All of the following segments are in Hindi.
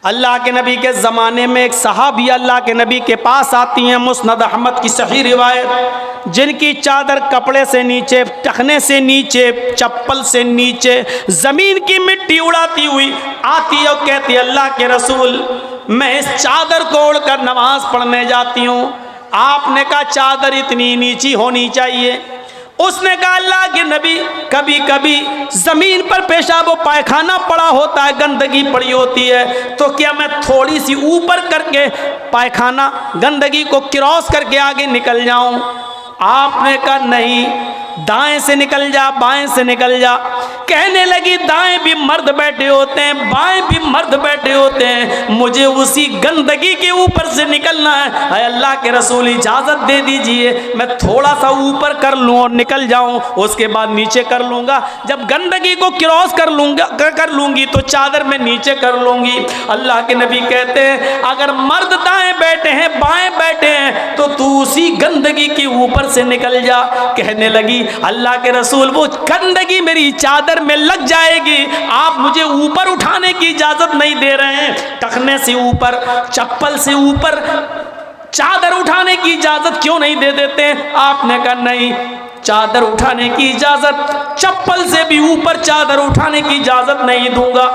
अल्लाह के नबी के ज़माने में एक सहाबी अल्लाह के नबी के पास आती हैं, मुस्नद अहमद की सही रिवायत, जिनकी चादर कपड़े से नीचे, टखने से नीचे, चप्पल से नीचे ज़मीन की मिट्टी उड़ाती हुई आती है और कहती है, अल्लाह के रसूल मैं इस चादर को ओढ़कर नमाज पढ़ने जाती हूँ। आपने कहा चादर इतनी नीची होनी चाहिए। उसने कहा अल्लाह के नबी कभी कभी जमीन पर पेशाब व पायखाना पड़ा होता है, गंदगी पड़ी होती है, तो क्या मैं थोड़ी सी ऊपर करके पायखाना गंदगी को क्रॉस करके आगे निकल जाऊं? आपने कहा नहीं, दाएं से निकल जा, बाएं से निकल जा। कहने लगी दाएं भी मर्द बैठे होते हैं, बाएं भी मर्द बैठे होते हैं, मुझे उसी गंदगी के ऊपर से निकलना है। अल्लाह के रसूल इजाज़त दे दीजिए, मैं थोड़ा सा ऊपर कर लूँ और निकल जाऊँ, उसके बाद नीचे कर लूँगा। जब गंदगी को क्रॉस कर लूँगी तो चादर में नीचे कर लूँगी। अल्लाह के नबी कहते हैं अगर मर्द दाएं बैठे हैं, बाएं बैठे हैं, तो तू उसी गंदगी के ऊपर से निकल जा। कहने लगी अल्लाह के रसूल वो गंदगी मेरी चादर में लग जाएगी, आप मुझे ऊपर उठाने की इजाजत नहीं दे रहे हैं, टखने से ऊपर, चप्पल से ऊपर चादर उठाने की इजाजत क्यों नहीं दे देते हैं? आपने कहा नहीं, चादर उठाने की इजाजत, चप्पल से भी ऊपर चादर उठाने की इजाजत नहीं दूंगा।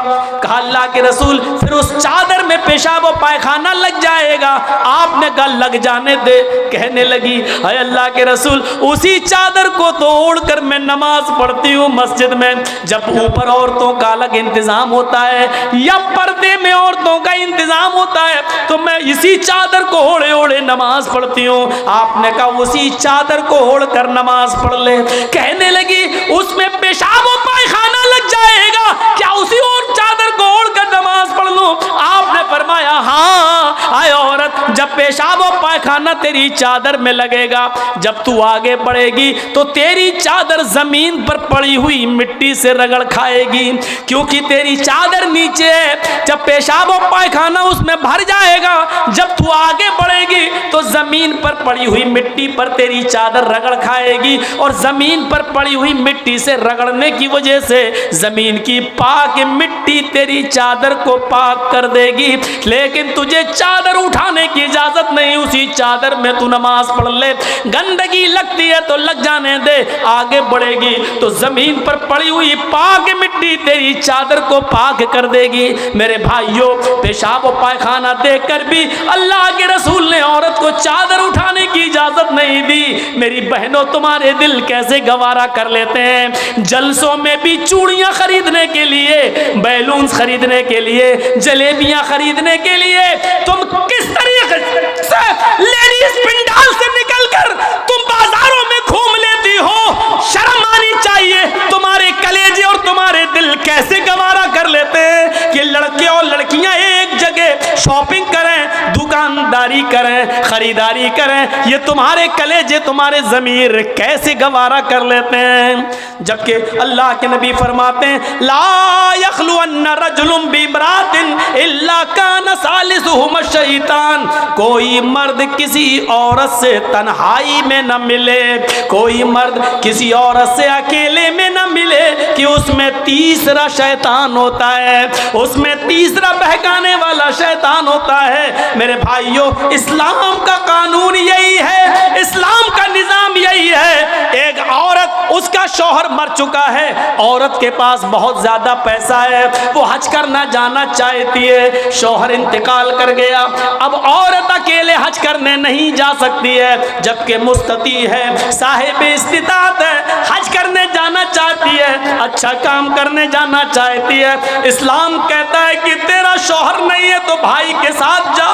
कहा अल्लाह के रसूल फिर उस चादर में पेशाब और पायखाना लग जाएगा। आपने कहा लग जाने दे। कहने लगी हाय अल्लाह के रसूल उसी चादर को तो ओढ़कर मैं नमाज पढ़ती हूँ मस्जिद में। जब ऊपर औरतों का अलग इंतजाम होता है या पर्दे में औरतों का इंतजाम होता है तो मैं इसी चादर को ओढ़े ओढ़े नमाज पढ़ती हूँ। आपने कहा उसी चादर को ओढ़कर नमाज पढ़ ले। कहने लगी उसमें पेशाब और पायखाना लग जाएगा, क्या उसी और चादर को ओढ़कर नमाज पढ़ लूं? आपने फरमाया हाँ। आए औरत, जब पेशाब और पायखाना तेरी चादर में लगेगा, जब तू आगे बढ़ेगी तो तेरी चादर जमीन पर पड़ी हुई मिट्टी से रगड़ खाएगी, क्योंकि तेरी चादर नीचे है। जब पेशाब और पायखाना उसमें भर जाएगा, जब तू आगे बढ़ेगी तो जमीन पर पड़ी हुई मिट्टी पर तेरी चादर रगड़ खाएगी, और जमीन पर पड़ी हुई मिट्टी से रगड़ने की वजह से जमीन की पाक मिट्टी तेरी चादर को पाक कर देगी। लेकिन तुझे चादर उठाने की इजाजत नहीं, उसी चादर में तू नमाज पढ़ ले। गंदगी लगती है तो लग जाने दे, आगे बढ़ेगी तो जमीन पर पड़ी हुई पाक मिट्टी तेरी चादर को पाक कर देगी। मेरे भाइयों, पेशाब और पायखाना देखकर भी अल्लाह के रसूल ने औरत को चादर उठाने की इजाजत नहीं दी। मेरी बहनों, तुम्हारे दिल कैसे गवारा कर लेते हैं? जलसों में भी चूड़ियां खरीदने के लिए, बैलून खरीदने के लिए, जलेबियां खरीदने के लिए तुम किस तरीके से लेडीज पिंडाल से निकलकर तुम बाजारों में घूम लेती हो? शर्म आनी चाहिए। तुम्हारे कलेजे और तुम्हारे दिल कैसे गवारा कर लेते हैं कि लड़के और लड़कियां एक जगह शॉपिंग करें, दुकानदारी करें, खरीदारी करें? ये तुम्हारे कलेजे, तुम्हारे ज़मीर कैसे गवारा कर लेते हैं? जबकि अल्लाह के नबी फरमाते हैं ला यखलुअन्न रजुलुम बिमरातिन इल्ला कान सालिसुहुम शैतान। कोई मर्द किसी औरत से तन्हाई में न मिले, कोई मर्द किसी औरत से अकेले में न मिले कि उसमें तीसरा शैतान होता है, उसमें तीसरा बहकाने वाला शैतान होता है। मेरे भाइयों, इस्लाम का कानून यही है, इस्लाम का निज़ाम यही है। एक औरत, उसका शौहर मर चुका है, औरत के पास बहुत ज़्यादा पैसा है, वो हज करना जाना चाहती है, शौहर इंतकाल कर गया, अब औरत अकेले हज करने नहीं जा सकती है, जबकि मुस्तती है, साहिब इस्तिताअत है, हज करने जाना चाहती है, अच्छा काम करने जाना चाहती है। इस्लाम कहता है कि तेरा शौहर नहीं है तो भाई के साथ जा,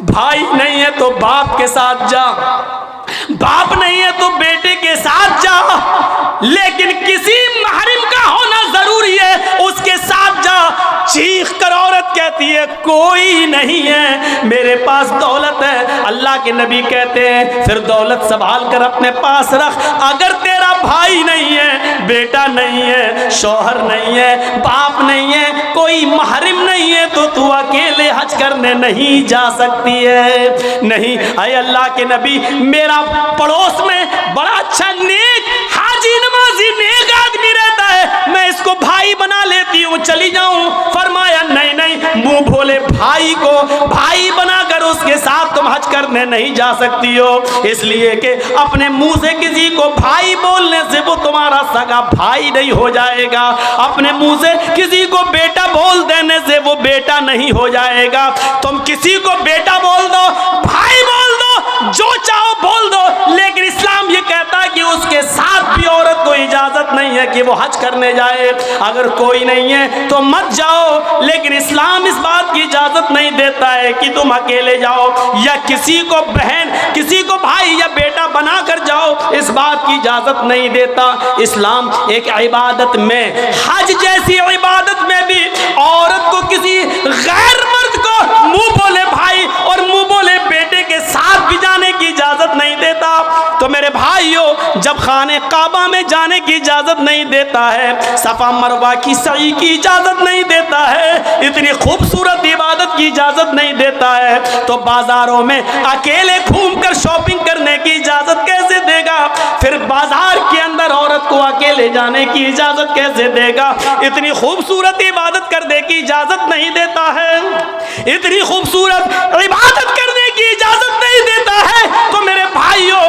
भाई नहीं है तो बाप के साथ जा, बाप नहीं है तो बेटे के साथ जा, लेकिन किसी महरम का होना जरूरी है, उसके साथ जा। चीख कर औरत कहती है कोई नहीं है, मेरे पास दौलत है। अल्लाह के नबी कहते हैं फिर दौलत संभाल कर अपने पास रख। अगर तेरा भाई नहीं है, बेटा नहीं है, शौहर नहीं है, बाप नहीं है, कोई महरम नहीं है, तो तू अकेले हज करने नहीं जा सकती है। नहीं, अय अल्लाह के नबी, मेरा पड़ोस में बड़ा अच्छा नेक हाजी नमाजी नेक आदमी रहता है, मैं इसको भाई बना लेती हूँ, चली जाऊँ? फरमाया नहीं नहीं, मुंह मुंह भोले भाई को भाई बनाकर उसके साथ तुम हज करने नहीं जा सकती हो, इसलिए कि अपने मुंह से किसी को भाई बोलने से वो तुम्हारा सगा भाई नहीं हो जाएगा, अपने मुंह से किसी को बेटा बोल देने से वो बेटा नहीं हो जाएगा। तुम किसी को बेटा बोल दो, भाई बोल दो, जो चाहो बोल दो, लेकिन इस्लाम ये कहता है कि उसके साथ भी औरत को इजाजत नहीं है कि वो हज करने जाए। अगर कोई नहीं है तो मत जाओ, लेकिन इस्लाम इस बात की इजाजत नहीं देता है कि तुम अकेले जाओ या किसी को बहन, किसी को भाई या बेटा बना कर जाओ, इस बात की इजाजत नहीं देता। इस्लाम एक इबादत में, हज जैसी इबादत में भी औरत को किसी गैर मर्द को मुंह बोले भाई और मुंह बोले बेटे के साथ भी जाने की इजाजत नहीं देता। तो मेरे भाइयों, जब खाने काबा में जाने की इजाजत नहीं देता है, सफा मरवा की सई की इजाजत नहीं देता है, इतनी खूबसूरत इबादत की इजाजत नहीं देता है, तो बाजारों में अकेले घूमकर शॉपिंग करने की इजाजत कैसे देगा? फिर बाजार के अंदर औरत को अकेले जाने की इजाजत कैसे देगा? इतनी खूबसूरत इबादत करने की इजाजत नहीं देता है, इतनी खूबसूरत इबादत करने की इजाजत नहीं देता है, तो मेरे भाइयों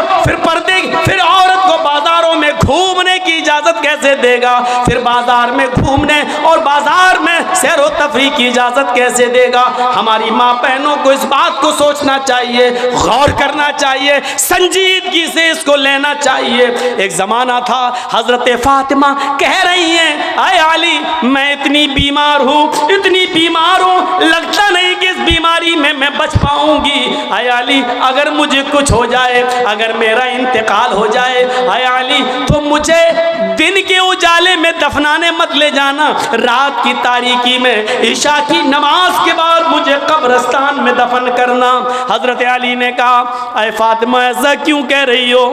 फिर औरत को बाजारों में घूमने की इजाजत कैसे देगा? फिर बाजार में घूमने और बाजार में सैर व तफरीह की इजाजत कैसे देगा? हमारी माँ बहनों को इस बात को सोचना चाहिए, गौर करना चाहिए, संजीदगी से इसको लेना चाहिए। एक जमाना था, हजरत फातिमा कह रही हैं, आए अली मैं इतनी बीमार हूँ, इतनी बीमार हूँ, लगता नहीं कि इस बीमारी में मैं बच पाऊंगी। आए अली अगर मुझे कुछ हो जाए, अगर मेरा इंतकाल हो जाए, आए अली तो मुझे दिन के उजाले में दफनाने मत ले जाना, रात की तारीकी में ईशा की नमाज के बाद मुझे कब्रिस्तान में दफन करना। हजरत अली ने कहा, अय फातिमा ऐसा क्यों कह रही हो?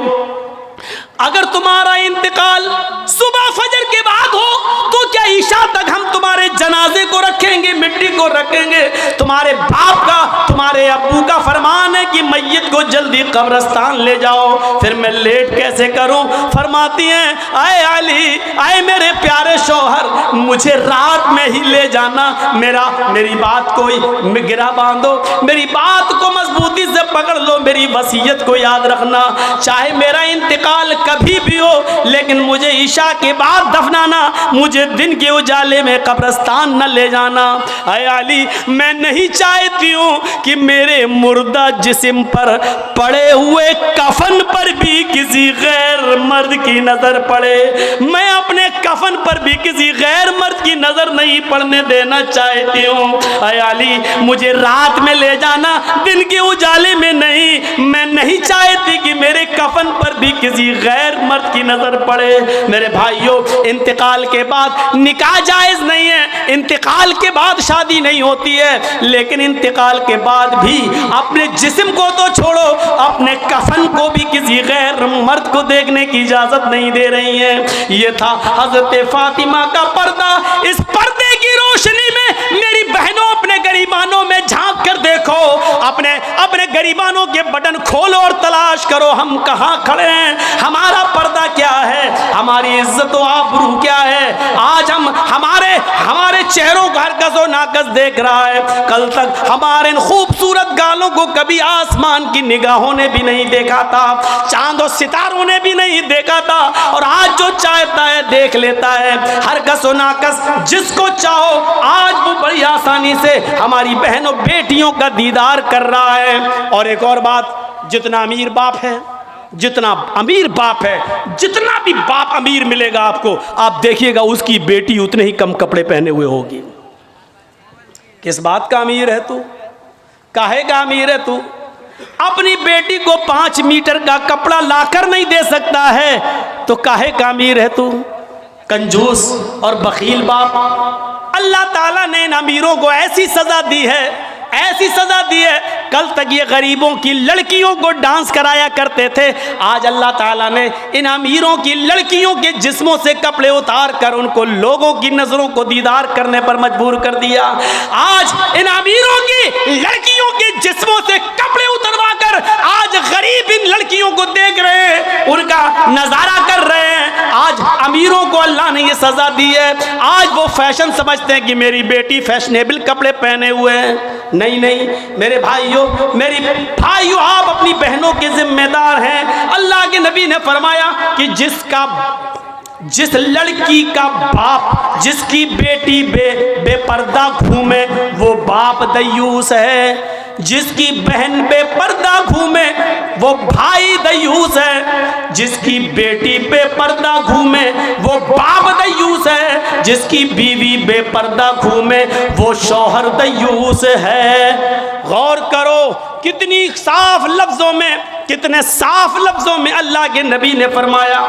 अगर तुम्हारा इंतकाल सुबह फजर के बाद हो तो क्या ईशा तक हम तुम्हारे जनाजे को रखेंगे, मिट्टी को रखेंगे? तुम्हारे बाप का, तुम्हारे अब्बू का फरमान है कि मैयत को जल्दी कब्रिस्तान ले जाओ, फिर मैं लेट कैसे करूं? फरमाती हैं, आए अली, आए मेरे प्यारे शौहर, मुझे रात में ही ले जाना, मेरी बात को गिरा बांधो, मेरी बात को मजबूती से पकड़ लो, मेरी वसीयत को याद रखना, चाहे मेरा इंतकाल कभी भी हो, लेकिन मुझे ईशा के बाद दफनाना, मुझे दिन के उजाले में कब्रिस्तान न ले जाना। ऐ अली मैं नहीं चाहती हूँ कि मेरे मुर्दा जिस्म पर पड़े हुए कफन पर भी किसी गैर मर्द की नजर पड़े, मैं अपने कफन पर भी किसी गैर मर्द की नजर नहीं पड़ने देना चाहती हूँ। ऐ अली मुझे रात में ले जाना, दिन के उजाले में नहीं, मैं नहीं चाहती कि मेरे कफन पर भी किसी गैर मर्द की नजर पड़े। मेरे भाइयों, इंतकाल के बाद निकाह जायज नहीं है, इंतकाल के बाद शादी नहीं होती है, लेकिन इंतकाल के बाद भी अपने जिस्म को तो छोड़ो, अपने कफन को भी किसी गैर मर्द को देखने की इजाजत नहीं दे रही है। ये था हजरत फातिमा का पर्दा। इस पर्दे की रोशनी में मेरी बहनों, अपने गरीबानों में झांक कर देखो, अपने गरीबानों के बटन खोलो और तलाश करो हम कहाँ खड़े हैं, हमारा पर्दा क्या है, हमारी इज्जत व आबरू क्या है। आज हम हमारे चेहरों का हर कस व नाकस देख रहा है। कल तक हमारे इन खूबसूरत गालों को कभी आसमान की निगाहों ने भी नहीं देखा था, चांद और सितारों ने भी नहीं देखा था, और आज जो चाहता है देख लेता है। हर कस व नाकस जिसको चाहो आज वो बड़ी आसानी से हमारी बहनों बेटियों का दीदार कर रहा है। और एक और बात, जितना अमीर बाप है, जितना अमीर बाप है, जितना भी बाप अमीर मिलेगा आपको, आप देखिएगा उसकी बेटी उतने ही कम कपड़े पहने हुए होगी। किस बात का अमीर है तू? काहे का अमीर है तू? अपनी बेटी को 5 मीटर का कपड़ा लाकर नहीं दे सकता है तो काहे का अमीर है तू? कंजूस और बखील बाप। अल्लाह ताला ने इन अमीरों को ऐसी सजा दी है, ऐसी सजा दी है। कल तक ये गरीबों की लड़कियों को डांस कराया करते थे, आज अल्लाह ताला ने इन अमीरों की लड़कियों के जिस्मों से कपड़े उतार कर उनको लोगों की नजरों को दीदार करने पर मजबूर कर दिया। आज इन अमीरों की लड़कियों के जिस्मों से कपड़े उतरवा कर आज गरीब इन लड़कियों को देख रहे हैं, उनका नजारा कर रहे हैं। आज अमीरों को अल्लाह ने ये सजा दी है। आज वो फैशन समझते हैं कि मेरी बेटी फैशनेबल कपड़े पहने हुए हैं। नहीं नहीं मेरे भाइयों, आप अपनी बहनों के जिम्मेदार हैं। अल्लाह के नबी ने फरमाया कि जिस लड़की का बाप जिसकी बेटी बेपर्दा घूमे वो बाप दयूस है, जिसकी बहन बेपर्दा घूमे वो भाई दयूस है, जिसकी बेटी बेपर्दा घूमे वो बाप दयूस है, जिसकी बीवी बेपर्दा घूमे वो शौहर दयूस है। गौर करो कितनी साफ लफ्जों में, कितने साफ लफ्जों में अल्लाह के नबी ने फरमाया,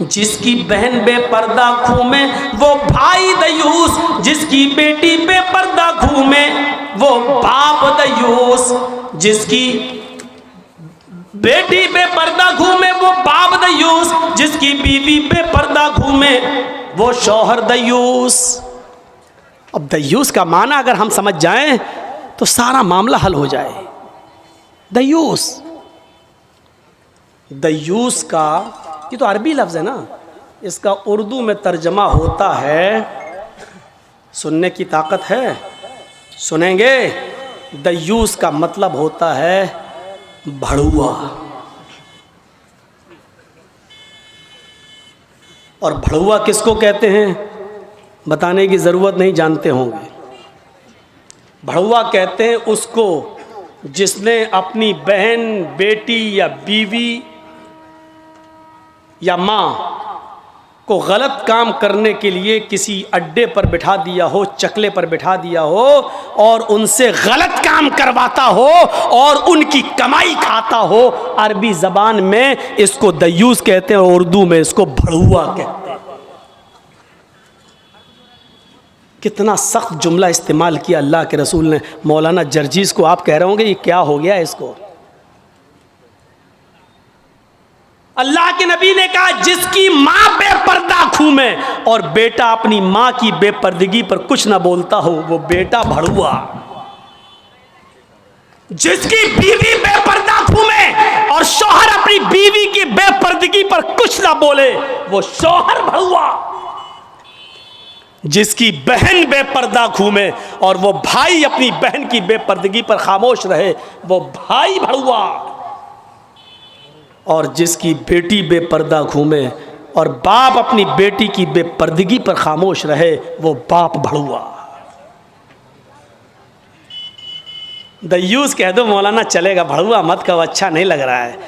जिसकी बहन बेपर्दा घूमे वो भाई दयूस, जिसकी बेटी बेपर्दा घूमे वो बाप दयूस, जिसकी बेटी बेपर्दा घूमे वो बाप दयूस, जिसकी बीवी बेपर्दा घूमे वो शौहर दयूस। अब दयूस का माना अगर हम समझ जाएं तो सारा मामला हल हो जाए। दयूस का ये तो अरबी लफ्ज़ है ना, इसका उर्दू में तर्जमा होता है, सुनने की ताकत है, सुनेंगे। दयूस का मतलब होता है भड़ुआ। और भड़ुआ किसको कहते हैं बताने की ज़रूरत नहीं, जानते होंगे। भड़ुआ कहते हैं उसको जिसने अपनी बहन, बेटी या बीवी या माँ को गलत काम करने के लिए किसी अड्डे पर बिठा दिया हो, चकले पर बिठा दिया हो और उनसे गलत काम करवाता हो और उनकी कमाई खाता हो। अरबी ज़बान में इसको दयूस कहते हैं और उर्दू में इसको भड़ुआ कहते हैं। कितना सख्त जुमला इस्तेमाल किया अल्लाह के रसूल ने। मौलाना जर्जीस को आप कह रहे होंगे ये क्या हो गया इसको। अल्लाह के नबी ने कहा जिसकी माँ बेपर्दा घूमे और बेटा अपनी माँ की बेपर्दगी पर कुछ ना बोलता हो वो बेटा भड़ुआ। जिसकी बीवी बेपर्दा घूमे और शौहर अपनी बीवी की बेपर्दगी पर कुछ ना बोले वो शौहर भड़ुआ। जिसकी बहन बेपर्दा घूमे और वो भाई अपनी बहन की बेपर्दगी पर खामोश रहे वो भाई भड़ुआ। और जिसकी बेटी बेपर्दा घूमे और बाप अपनी बेटी की बेपर्दगी पर खामोश रहे वो बाप भड़ुआ। दयूस कह दो मौलाना चलेगा, भड़ुआ मत कहो, अच्छा नहीं लग रहा है।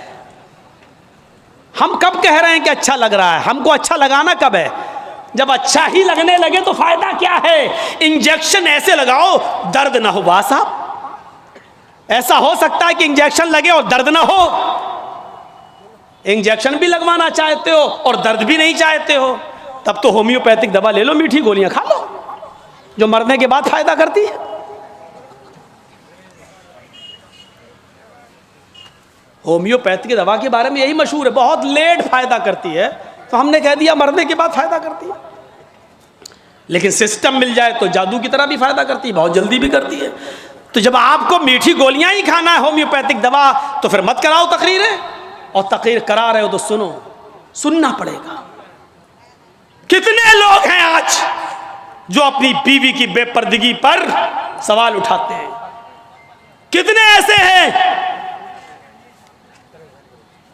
हम कब कह रहे हैं कि अच्छा लग रहा है? हमको अच्छा लगाना कब है? जब अच्छा ही लगने लगे तो फायदा क्या है? इंजेक्शन ऐसे लगाओ दर्द ना हो। वाह साहब, ऐसा हो सकता है कि इंजेक्शन लगे और दर्द ना हो? इंजेक्शन भी लगवाना चाहते हो और दर्द भी नहीं चाहते हो, तब तो होम्योपैथिक दवा ले लो, मीठी गोलियां खा लो जो मरने के बाद फायदा करती है। होम्योपैथिक दवा के बारे में यही मशहूर है, बहुत लेट फायदा करती है, तो हमने कह दिया मरने के बाद फायदा करती है। लेकिन सिस्टम मिल जाए तो जादू की तरह भी फायदा करती है, बहुत जल्दी भी करती है। तो जब आपको मीठी गोलियां ही खाना है होम्योपैथिक दवा, तो फिर मत कराओ तकरीरें, और तकरीर करा रहे हो तो सुनो, सुनना पड़ेगा। कितने लोग हैं आज जो अपनी बीवी की बेपर्दगी पर सवाल उठाते हैं? कितने ऐसे हैं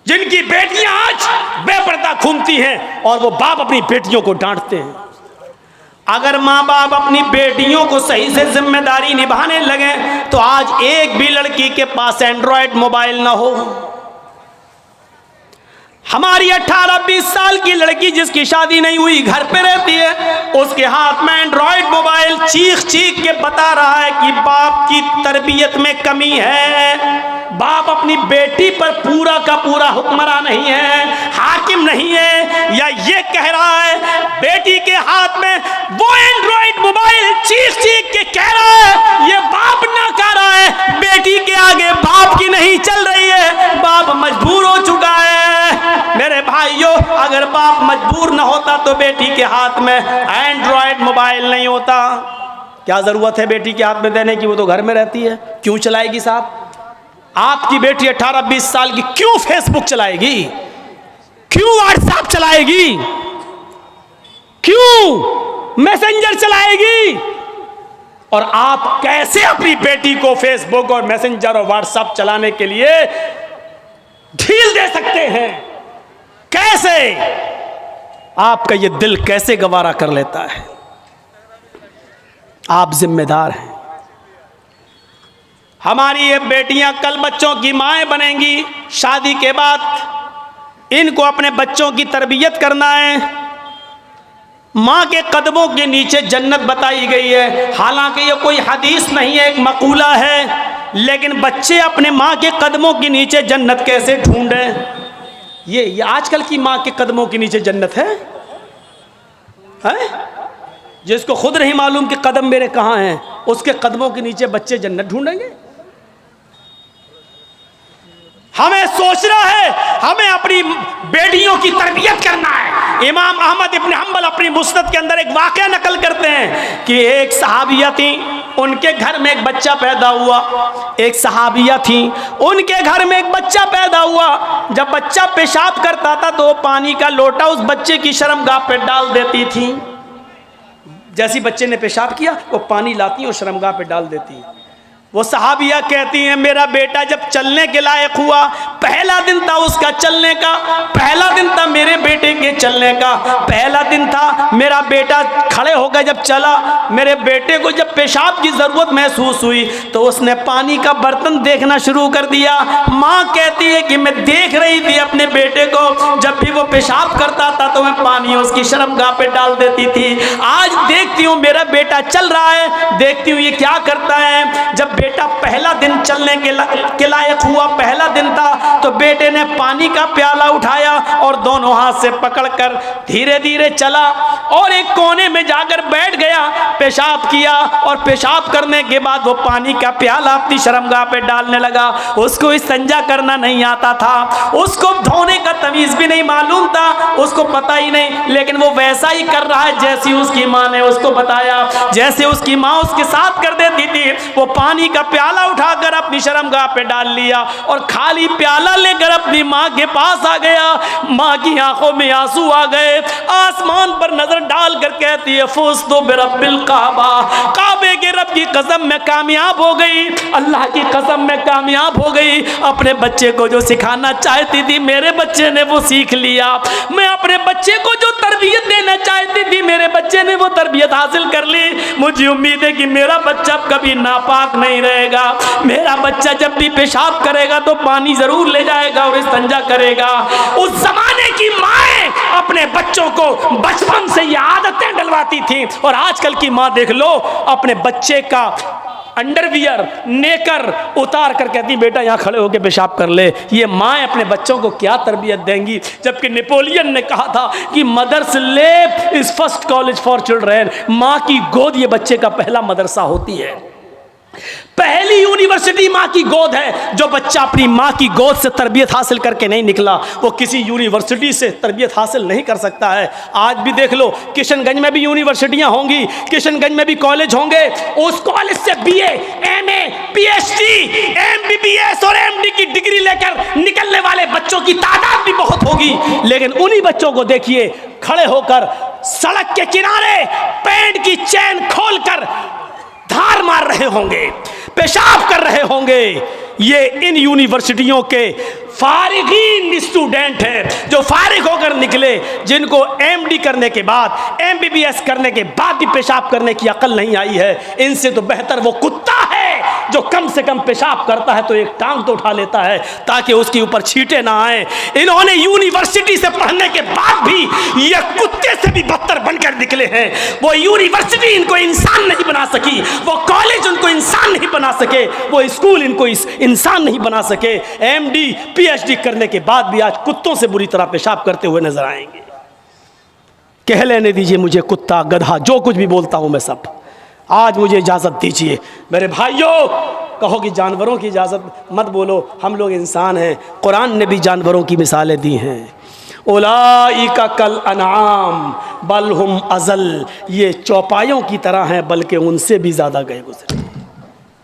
जिनकी बेटियां आज बेपर्दा घूमती हैं और वो बाप अपनी बेटियों को डांटते हैं? अगर माँ बाप अपनी बेटियों को सही से जिम्मेदारी निभाने लगे तो आज एक भी लड़की के पास एंड्रॉयड मोबाइल ना हो। हमारी 18-20 साल की लड़की जिसकी शादी नहीं हुई घर पे रहती है, उसके हाथ में एंड्रॉयड मोबाइल चीख चीख के बता रहा है कि बाप की तरबियत में कमी है, बाप अपनी बेटी पर पूरा का पूरा हुक्मरान नहीं है, हाकिम नहीं है, या ये कह रहा है बेटी के हाथ में वो एंड्रॉयड मोबाइल चीख चीख के कह रहा है ये बाप ना कह रहा है, बेटी के आगे बाप की नहीं चल रही है, बाप मजबूर हो चुका है। मेरे भाइयों, अगर बाप मजबूर न होता तो बेटी के हाथ में एंड्रॉयड मोबाइल नहीं होता। क्या जरूरत है बेटी के हाथ में देने की? वो तो घर में रहती है, क्यों चलाएगी साहब? आपकी बेटी 18-20 साल की क्यों फेसबुक चलाएगी? क्यों व्हाट्सएप चलाएगी, क्यों मैसेंजर चलाएगी? और आप कैसे अपनी बेटी को फेसबुक और मैसेंजर और व्हाट्सएप चलाने के लिए ढील दे सकते हैं? कैसे? आपका ये दिल कैसे गवारा कर लेता है? आप जिम्मेदार हैं। हमारी ये बेटियां कल बच्चों की माएं बनेंगी। शादी के बाद इनको अपने बच्चों की तरबियत करना है। माँ के कदमों के नीचे जन्नत बताई गई है। हालांकि ये कोई हदीस नहीं है, एक मकूला है, लेकिन बच्चे अपने माँ के कदमों के नीचे जन्नत कैसे ढूंढें? ये आजकल की माँ के कदमों के नीचे जन्नत है? जिसको खुद नहीं मालूम कि कदम मेरे कहाँ हैं, उसके कदमों के नीचे बच्चे जन्नत ढूंढेंगे? हमें सोचना है, हमें अपनी बेटियों की तरबियत करना है। इमाम अहमद इब्न हंबल अपनी मुस्नद के अंदर एक वाक़या नकल करते हैं कि एक सहाबिया थी, उनके घर में एक बच्चा पैदा हुआ। एक सहाबिया थी, उनके घर में एक बच्चा पैदा हुआ। जब बच्चा पेशाब करता था तो वो पानी का लोटा उस बच्चे की शर्मगाह पे डाल देती थी। जैसी बच्चे ने पेशाब किया वो पानी लाती और शर्मगाह पे डाल देती। वो सहाबिया कहती हैं, मेरा बेटा जब चलने के लायक हुआ, पहला दिन था उसका चलने का, पहला दिन था मेरे बेटे के चलने का, पहला दिन था मेरा बेटा खड़े होकर जब चला, मेरे बेटे को जब पेशाब की ज़रूरत महसूस हुई तो उसने पानी का बर्तन देखना शुरू कर दिया। माँ कहती है कि मैं देख रही थी अपने बेटे को, जब भी वो पेशाब करता था तो मैं पानी उसकी शर्मगाह पे डाल देती थी। आज देखती हूँ मेरा बेटा चल रहा है, देखती हूँ ये क्या करता है। जब बेटा पहला दिन चलने के लायक हुआ, पहला दिन था, तो बेटे ने पानी का प्याला उठाया और दोनों हाथ से पकड़कर धीरे धीरे चला और एक कोने में जाकर बैठ गया, पेशाब किया और पेशाब करने के बाद वो पानी का प्याला अपनी शर्मगाह पे डालने लगा। उसको इस्तिंजा करना नहीं आता था, उसको धोने का तमीज़ भी नहीं मालूम था, उसको पता ही नहीं, लेकिन वो वैसा ही कर रहा है जैसी उसकी माँ ने उसको बताया। जैसे उसकी माँ उसके साथ कर देती थी, वो पानी का प्याला उठाकर अपनी शर्मगाह पे डाल लिया और खाली प्याला लेकर अपनी माँ के पास आ गया। माँ की आंखों में आंसू आ गए, आसमान पर नजर डालकर कहती है, फुज़ तो बिरब्बिल काबा, काबे के रब की कसम में कामयाब हो गई, अल्लाह की कसम में कामयाब हो गई। अपने बच्चे को जो सिखाना चाहती थी मेरे बच्चे ने वो सीख लिया। मैं अपने बच्चे को जो तरबियत देना चाहती थी मेरे बच्चे ने वो तरबियत हासिल कर ली। मुझे उम्मीद है कि मेरा बच्चा कभी नापाक नहीं रहेगा। मेरा बच्चा जब भी पेशाब करेगा तो पानी जरूर ले जाएगा और इस्तिंजा करेगा। उस जमाने की माएं अपने बच्चों को बचपन से ये आदतें डलवाती थी, और आजकल की माँ देख लो, अपने बच्चे का अंडरवियर नेकर उतार कर कहती बेटा यहाँ खड़े होकर पेशाब कर ले। ये माँ अपने बच्चों को क्या तरबियत देंगी? जबकि नेपोलियन ने कहा था कि mother's lap is first college for children, माँ की गोद ये बच्चे का पहला मदरसा होती है, पहली यूनिवर्सिटी माँ की गोद है। जो बच्चा अपनी माँ की गोद से तरबियत हासिल करके नहीं निकला वो किसी यूनिवर्सिटी से तरबियत हासिल नहीं कर सकता है। आज भी देख लो, किशनगंज में भी यूनिवर्सिटियाँ होंगी, किशनगंज में भी कॉलेज होंगे, उस कॉलेज से BA, MA, PhD, MBBS और MD की डिग्री लेकर निकलने वाले बच्चों की तादाद भी बहुत होगी। लेकिन उन्हीं बच्चों को देखिए खड़े होकर सड़क के किनारे पैंट की चैन खोलकर धार मार रहे होंगे, पेशाब कर रहे होंगे। ये इन यूनिवर्सिटियों के फारिगीन स्टूडेंट हैं जो फारिग होकर निकले, जिनको MD करने के बाद, MBBS करने के बाद भी पेशाब करने की अकल नहीं आई है। इनसे तो बेहतर वो कुत्ता है जो कम से कम पेशाब करता है तो एक टांग तो उठा लेता है ताकि उसके ऊपर छींटे ना आए। इन्होंने यूनिवर्सिटी से पढ़ने के बाद भी ये कुत्ते से भी बदतर बनकर निकले हैं। वो यूनिवर्सिटी इनको इंसान नहीं बना सकी, वो कॉलेज उनको इंसान नहीं बना सके, वो स्कूल इनको इंसान नहीं बना सके। MD PhD करने के बाद भी आज कुत्तों से बुरी तरह पेशाब करते हुए नजर आएंगे। कह लेने दीजिए मुझे कुत्ता, गधा, जो कुछ भी बोलता हूं मैं सब। आज मुझे इजाज़त दीजिए मेरे भाइयों, कहो कि जानवरों की इजाज़त मत बोलो, हम लोग इंसान हैं। कुरान ने भी जानवरों की मिसालें दी हैं। उलाइका कल अनाम बल हुम अज़ल, ये चौपायों की तरह हैं बल्कि उनसे भी ज़्यादा गए गुजरे।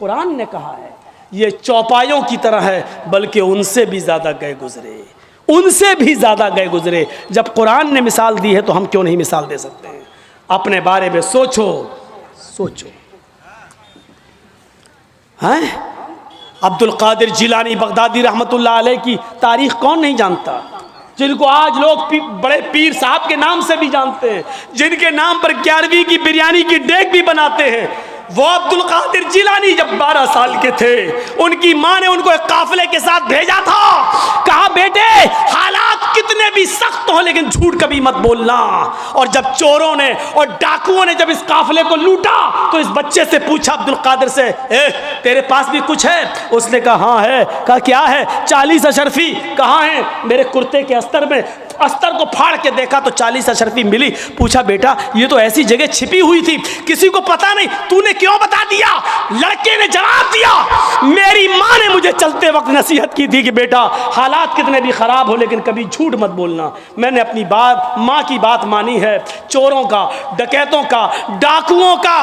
कुरान ने कहा है ये चौपायों की तरह है बल्कि उनसे भी ज़्यादा गए गुजरे। उनसे भी ज़्यादा गए गुजरे। जब कुरान ने मिसाल दी है तो हम क्यों नहीं मिसाल दे सकते हैं? अपने बारे में सोचो, सोचो। हैं अब्दुल कादिर जिलानी बगदादी रहमतुल्लाह अलैह की तारीख कौन नहीं जानता, जिनको आज लोग बड़े पीर साहब के नाम से भी जानते हैं, जिनके नाम पर 11वीं की बिरयानी की डेग भी बनाते हैं। वो अब्दुल कादिर जिलानी जब 12 साल के थे, उनकी माँ ने उनको एक काफिले के साथ भेजा था। कहा बेटे हालात कितने भी सख्त हो लेकिन झूठ कभी मत बोलना। और जब चोरों ने और डाकुओं ने जब इस काफिले को लूटा तो इस बच्चे से पूछा अब्दुल कादिर से, तेरे पास भी कुछ है? उसने कहा हाँ है। कहा क्या है? 40 अशरफी। कहाँ है? मेरे कुर्ते के अस्तर में। अस्तर को फाड़ के देखा तो 40 अशरफी मिली। पूछा बेटा ये तो ऐसी जगह छिपी हुई थी, किसी को पता नहीं, तूने क्यों बता दिया? लड़के ने जवाब दिया, मेरी माँ ने मुझे चलते वक्त नसीहत की थी कि बेटा हालात कितने भी खराब हो लेकिन कभी झूठ मत बोलना। मैंने अपनी बात, माँ की बात मानी है। चोरों का, डकैतों का, डाकुओं का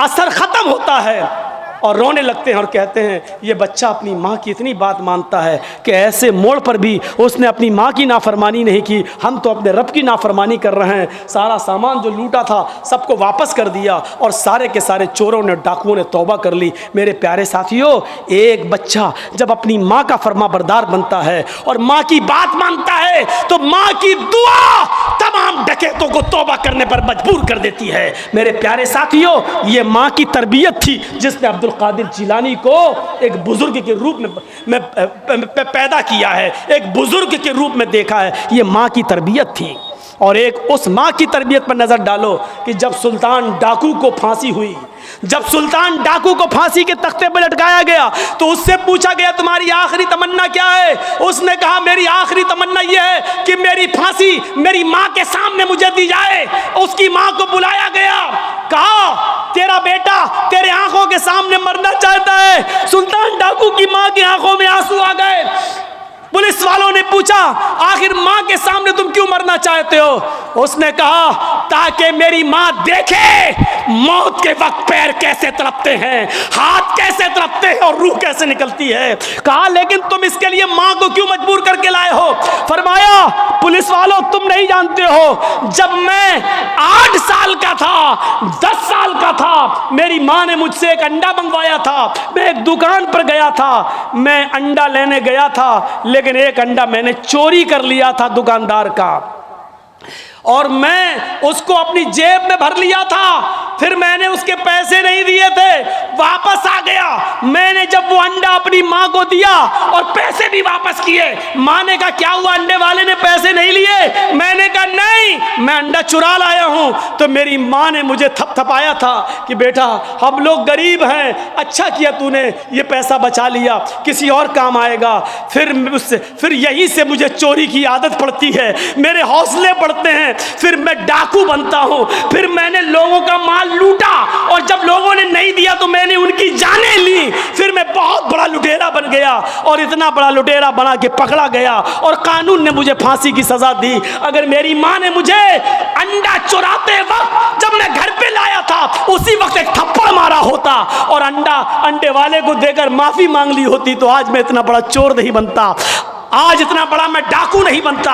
असर खत्म होता है और रोने लगते हैं और कहते हैं ये बच्चा अपनी माँ की इतनी बात मानता है कि ऐसे मोड़ पर भी उसने अपनी माँ की नाफरमानी नहीं की, हम तो अपने रब की नाफरमानी कर रहे हैं। सारा सामान जो लूटा था सबको वापस कर दिया और सारे के सारे चोरों ने, डाकुओं ने तौबा कर ली। मेरे प्यारे साथियों, एक बच्चा जब अपनी माँ का फरमाबरदार बनता है और माँ की बात मानता है तो माँ की दुआ तमाम डकैतों को तौबा करने पर मजबूर कर देती है। मेरे प्यारे साथियों, ये माँ की तरबियत थी जिसने अब्दुल कादिर जिलानी को एक बुजुर्ग के रूप में पैदा किया है, एक बुजुर्ग के रूप में देखा है। ये माँ की तरबियत थी। और एक उस माँ की तरबियत पर नज़र डालो कि जब सुल्तान डाकू को फांसी हुई, जब सुल्तान डाकू को फांसी के तख्ते पर लटकाया गया तो उससे पूछा गया तुम्हारी आखिरी तमन्ना क्या है? उसने कहा मेरी आखिरी तमन्ना यह है कि मेरी फांसी मेरी माँ के सामने मुझे दी जाए। उसकी माँ को बुलाया गया, कहा तेरा बेटा तेरे आंखों के सामने मरना चाहता है। सुल्तान डाकू की माँ की आंखों में आंसू आ गए। पुलिस वालों ने पूछा आखिर माँ के सामने तुम क्यों मरना चाहते हो? उसने कहा ताकि मेरी माँ देखे मौत के वक्त पैर कैसे तड़पते हैं, हाथ कैसे तड़पते हैं और रूह कैसे निकलती है। कहा लेकिन तुम इसके लिए माँ को क्यों मजबूर करके लाए हो? फरमाया पुलिस वालों तुम नहीं जानते हो, जब मैं 8 साल का था, 10 साल का था, मेरी माँ ने मुझसे एक अंडा मंगवाया था। मैं एक दुकान पर गया था, मैं अंडा लेने गया था लेकिन एक अंडा मैंने चोरी कर लिया था दुकानदार का और मैं उसको अपनी जेब में भर लिया था। फिर मैंने उसके पैसे नहीं दिए थे, वापस आ गया। मैंने जब वो अंडा अपनी माँ को दिया और पैसे भी वापस किए, माँ ने कहा क्या हुआ अंडे वाले ने पैसे नहीं लिए? मैंने कहा नहीं, मैं अंडा चुरा लाया हूँ। तो मेरी माँ ने मुझे थपथपाया था कि बेटा हम लोग गरीब हैं, अच्छा किया तूने ये पैसा बचा लिया, किसी और काम आएगा। फिर यहीं से मुझे चोरी की आदत पड़ती है, मेरे हौसले बढ़ते हैं, फिर मैं डाकू बनता हूँ। फिर मैंने लोगों का माल लूटा और जब लोगों ने नहीं दिया तो मैंने उनकी जानें ली। फिर मैं बहुत बड़ा लुटेरा बन गया और इतना बड़ा लुटेरा बना के पकड़ा गया और कानून ने मुझे फांसी की सजा दी। अगर मेरी माँ ने मुझे अंडा चुराते वक्त जब मैं घर पे लाया था उसी वक्त एक थप्पड़ मारा होता और अंडे वाले को देकर माफी मांग ली होती तो आज मैं इतना बड़ा चोर नहीं बनता, आज इतना बड़ा मैं डाकू नहीं बनता,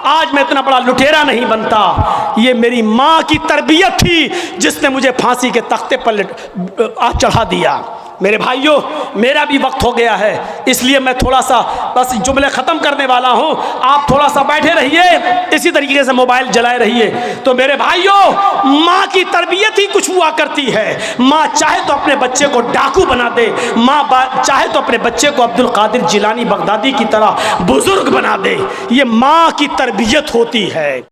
आज मैं इतना बड़ा लुटेरा नहीं बनता। ये मेरी माँ की तरबियत थी जिसने मुझे फांसी के तख्ते पर चढ़ा दिया। मेरे भाइयों मेरा भी वक्त हो गया है, इसलिए मैं थोड़ा सा बस जुमले ख़त्म करने वाला हूँ। आप थोड़ा सा बैठे रहिए, इसी तरीके से मोबाइल जलाए रहिए। तो मेरे भाइयों माँ की तरबियत ही कुछ हुआ करती है। माँ चाहे तो अपने बच्चे को डाकू बना दे, माँ चाहे तो अपने बच्चे को अब्दुल कादिर जिलानी बगदादी की तरह बुजुर्ग बना दे। ये माँ की तरबियत होती है।